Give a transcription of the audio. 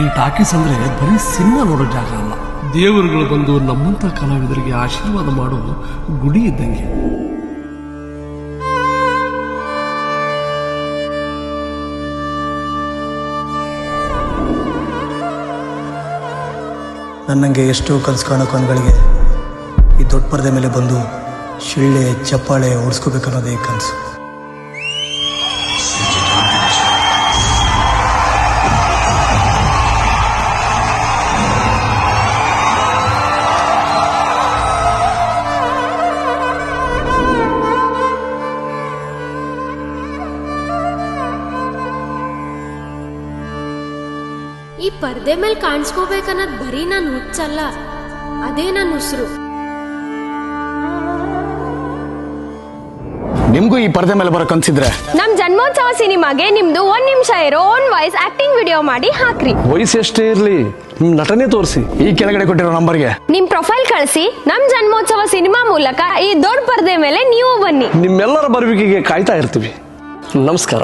ಈ ಟಾಕೀಸ್ ಅಂದ್ರೆ ಬರೀ ಸಿನಿಮಾ ನೋಡೋ ಜಾಗ ಅಲ್ಲ, ದೇವರುಗಳು ಬಂದು ನಮ್ಮಂತ ಕಲಾವಿದರಿಗೆ ಆಶೀರ್ವಾದ ಮಾಡೋ ಗುಡಿ ಇದ್ದಂಗೆ. ನನ್ನಂಗೆ ಎಷ್ಟೋ ಕನಸು ಕಾಣೋ ಕಣ್ಗಳಿಗೆ ಈ ದೊಡ್ಡ ಪರದೆ ಮೇಲೆ ಬಂದು ಶಿಳ್ಳೆ ಚಪ್ಪಾಳೆ ಓಡಿಸ್ಕೋಬೇಕನ್ನೋದೇ ಕನಸು. ಈ ಪರ್ದೆ ಮೇಲೆ ಕಾಣಿಸ್ಕೋಬೇಕನ್ನೋದು ಬರೀ ನಾನು ಹುಚ್ಚಲ್ಲ, ಅದೇ ನನ್ನ ಉಸಿರು. ನಿಮ್ಗೂ ಈ ಪರ್ದೆ ಮೇಲೆ ಬರೋ ಕನ್ಸಿದ್ರೆ ನಮ್ ಜನ್ಮೋತ್ಸವ ಸಿನಿಮಾಗೆ ನಿಮ್ದು 1 ನಿಮಿಷ ಇರೋ ಓನ್ ವಾಯ್ಸ್ ಆಕ್ಟಿಂಗ್ ವಿಡಿಯೋ ಮಾಡಿ ಹಾಕ್ರಿ. ವಯಸ್ಸು ಎಷ್ಟೇ ಇರ್ಲಿ ನಿಮ್ ನಟನೆ ತೋರಿಸಿ. ಈ ಕೆಳಗಡೆ ಕೊಟ್ಟಿರೋ ನಂಬರ್ಗೆ ನಿಮ್ ಪ್ರೊಫೈಲ್ ಕಳಿಸಿ. ನಮ್ ಜನ್ಮೋತ್ಸವ ಸಿನಿಮಾ ಮೂಲಕ ಈ ದೊಡ್ಡ ಪರ್ದೆ ಮೇಲೆ ನೀವು ಬನ್ನಿ. ನಿಮ್ಮೆಲ್ಲರ ಬರುವಿಕೆಗೆ ಕಾಯ್ತಾ ಇರ್ತೀವಿ. ನಮಸ್ಕಾರ.